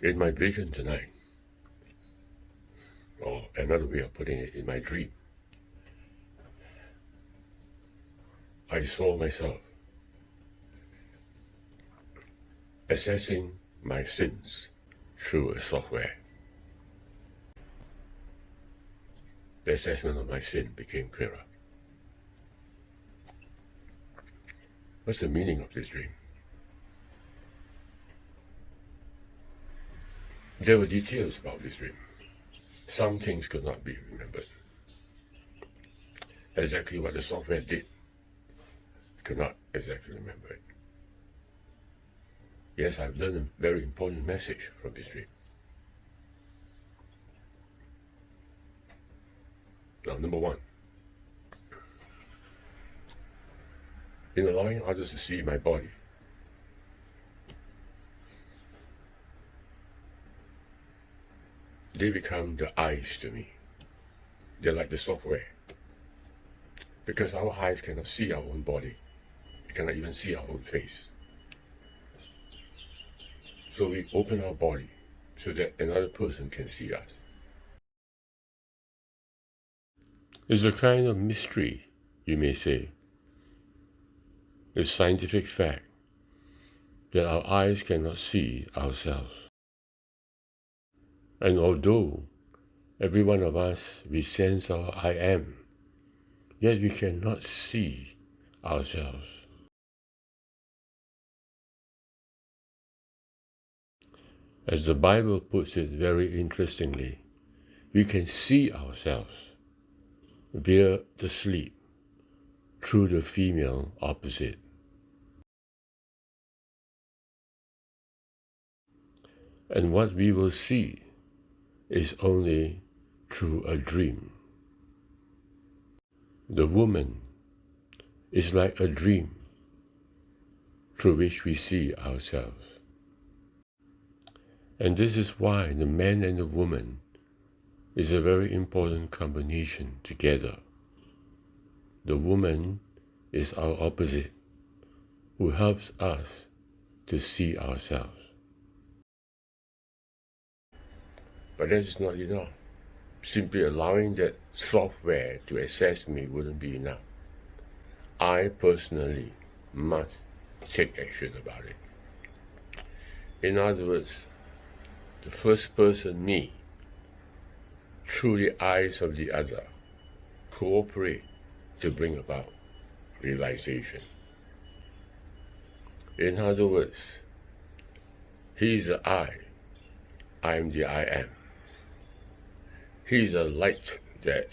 In my vision tonight, or another way of putting it, in my dream, I saw myself assessing my sins through a software. The assessment of my sin became clearer. What's the meaning of this dream? There were details about this dream. Some things could not be remembered. Exactly what the software did, could not exactly remember it. Yes, I've learned a very important message from this dream. Now, number one, in allowing others to see my body, they become the eyes to me. They're like the software. Because our eyes cannot see our own body. We cannot even see our own face. So we open our body so that another person can see us. It's a kind of mystery, you may say. It's scientific fact that our eyes cannot see ourselves. And although every one of us, we sense our I am, yet we cannot see ourselves. As the Bible puts it very interestingly, we can see ourselves via the sleep through the female opposite. And what we will see is only through a dream. The woman is like a dream through which we see ourselves. And this is why the man and the woman is a very important combination together. The woman is our opposite, who helps us to see ourselves. But that is not enough. Simply allowing that software to assess me wouldn't be enough. I personally must take action about it. In other words, the first person, me, through the eyes of the other, cooperate to bring about realization. In other words, he is the I am the I am. He is a light that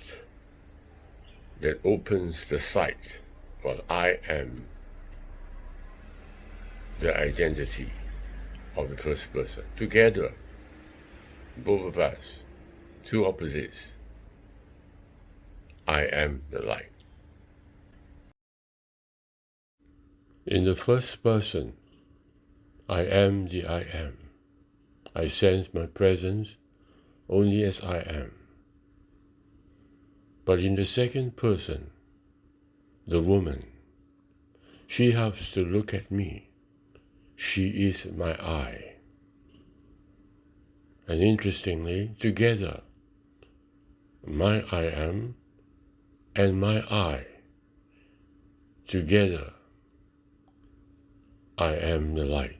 opens the sight, while I am the identity of the first person. Together, both of us, two opposites, I am the light. In the first person, I am the I am. I sense my presence only as I am. But in the second person, the woman, she has to look at me. She is my I. And interestingly, together, my I am and my I, together, I am the light.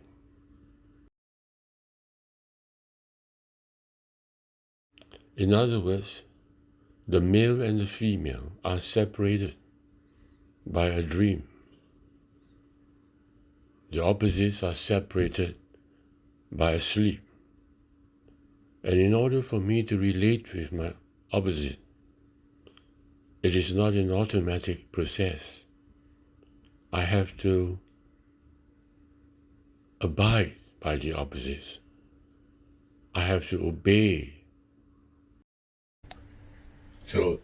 In other words, the male and the female are separated by a dream. The opposites are separated by a sleep. And in order for me to relate with my opposite, it is not an automatic process. I have to abide by the opposites. I have to obey. So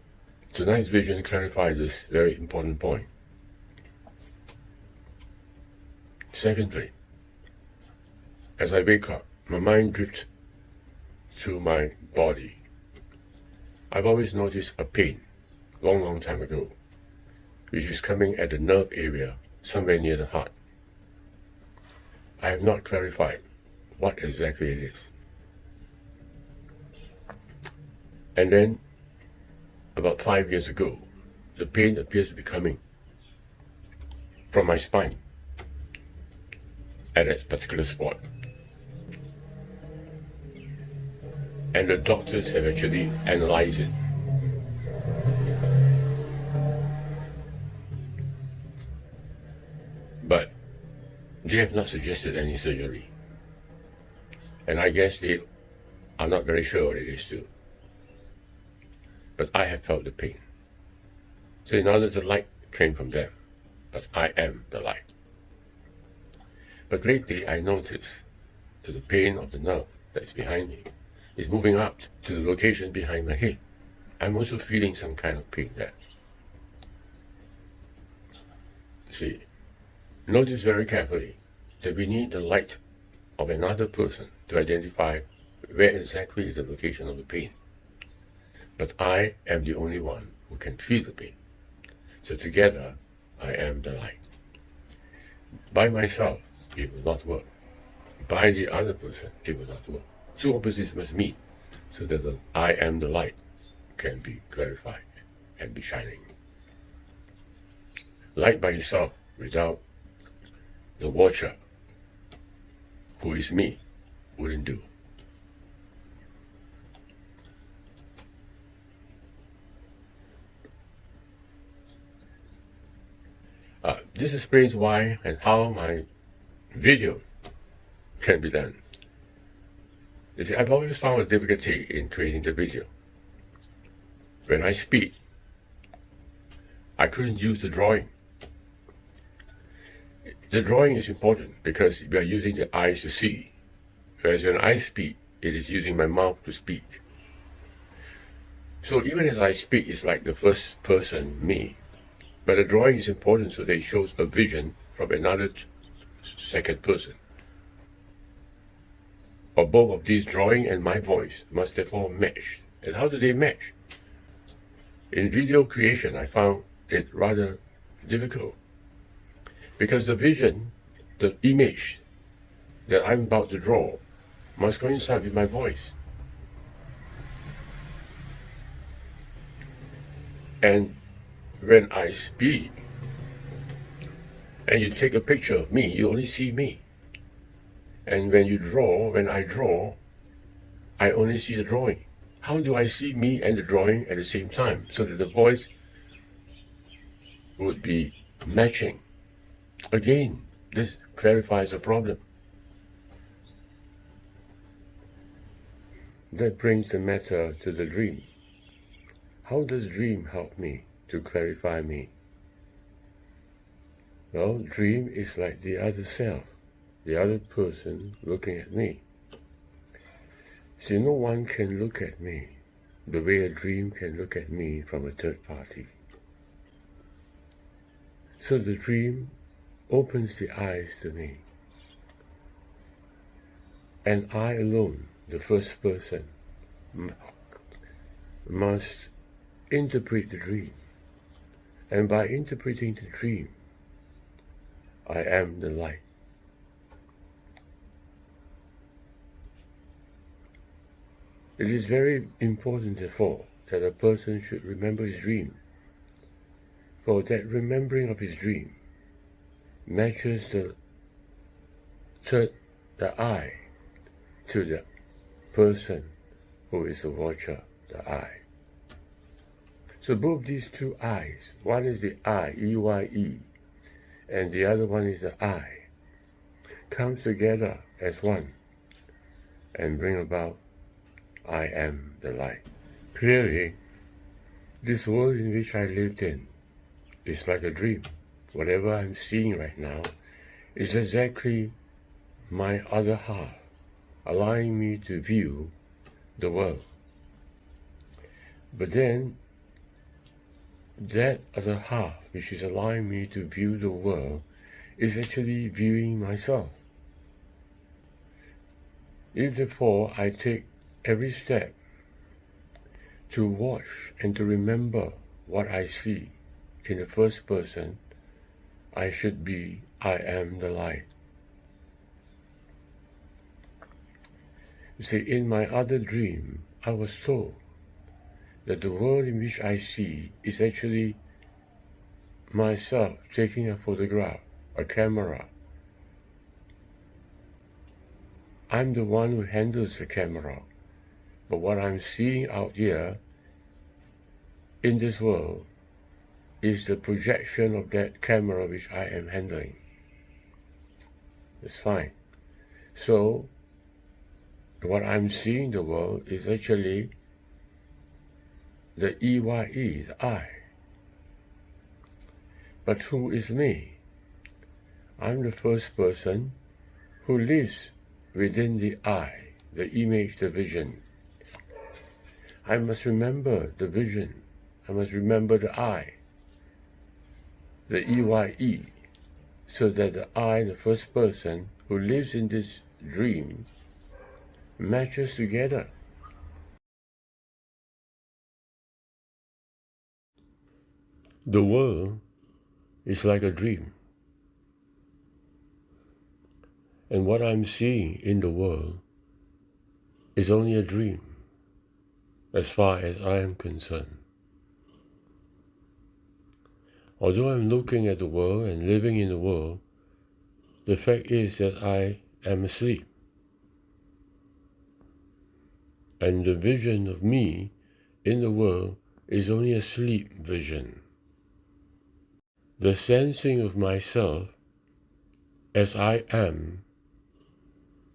tonight's vision clarifies this very important point. Secondly, as I wake up, my mind drifts to my body. I've always noticed a pain, long time ago, which is coming at the nerve area, somewhere near the heart. I have not clarified what exactly it is. And then, about 5 years ago, the pain appears to be coming from my spine at that particular spot. And the doctors have actually analyzed it. But they have not suggested any surgery. And I guess they are not very sure what it is too. But I have felt the pain. So in other words, the light came from them. But I am the light. But lately I noticed that the pain of the nerve that is behind me is moving up to the location behind my head. I'm also feeling some kind of pain there. See, notice very carefully that we need the light of another person to identify where exactly is the location of the pain. But I am the only one who can feel the pain. So together, I am the light. By myself, it will not work. By the other person, it will not work. Two opposites must meet so that the I am the light can be clarified and be shining. Light by itself, without the watcher, who is me, wouldn't do. This explains why and how my video can be done. You see, I've always found a difficulty in creating the video. When I speak, I couldn't use the drawing. The drawing is important because we are using the eyes to see, whereas when I speak, it is using my mouth to speak. So even as I speak, it's like the first person, me. But the drawing is important so that it shows a vision from another second person. Or both of these drawing and my voice must therefore match. And how do they match? In video creation, I found it rather difficult. Because the vision, the image that I'm about to draw must coincide with my voice. And when I speak, and you take a picture of me, you only see me. And when you draw, when I draw, I only see the drawing. How do I see me and the drawing at the same time so that the voice would be matching? Again, this clarifies the problem. That brings the matter to the dream. How does dream help me to clarify me? Well, dream is like the other self, the other person looking at me. See, no one can look at me the way a dream can look at me from a third party. So the dream opens the eyes to me. And I alone, the first person, must interpret the dream. And by interpreting the dream, I am the light. It is very important, therefore, that a person should remember his dream. For that remembering of his dream matches the I to the person who is the watcher, the I. So both these two I's, one is the I, E-Y-E, and the other one is the I, come together as one and bring about I am the light. Clearly, this world in which I lived in is like a dream. Whatever I'm seeing right now is exactly my other half, allowing me to view the world. But then, that other half, which is allowing me to view the world, is actually viewing myself. If therefore I take every step to watch and to remember what I see in the first person, I should be, I am the light. You see, in my other dream, I was told that the world in which I see is actually myself taking a photograph, a camera. I'm the one who handles the camera, but what I'm seeing out here in this world is the projection of that camera which I am handling. It's fine. So, what I'm seeing in the world is actually the EYE, the I. But who is me? I'm the first person who lives within the I, the image, the vision. I must remember the vision. I must remember the I, the EYE, so that the I, the first person who lives in this dream, matches together. The world is like a dream. And what I'm seeing in the world is only a dream, as far as I am concerned. Although I'm looking at the world and living in the world, the fact is that I am asleep. And the vision of me in the world is only a sleep vision. The sensing of myself as I am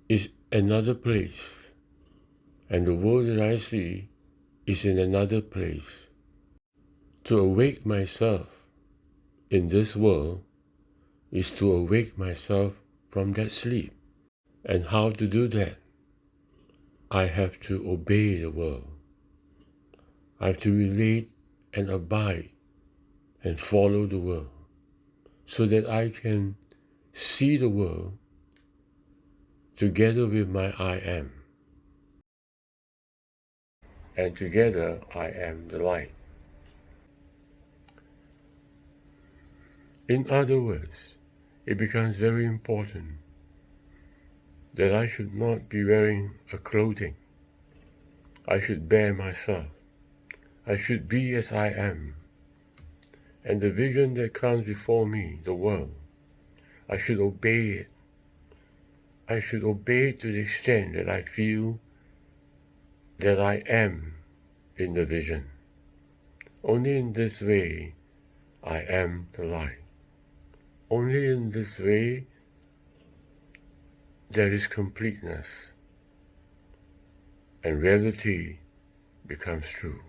is another place, and the world that I see is in another place. To awake myself in this world is to awake myself from that sleep. And how to do that? I have to obey the world. I have to relate and abide and follow the world so that I can see the world together with my I am. And together I am the light. In other words, it becomes very important that I should not be wearing a clothing. I should bear myself. I should be as I am. And the vision that comes before me, the world, I should obey it. I should obey it to the extent that I feel that I am in the vision. Only in this way I am the light. Only in this way there is completeness, and reality becomes true.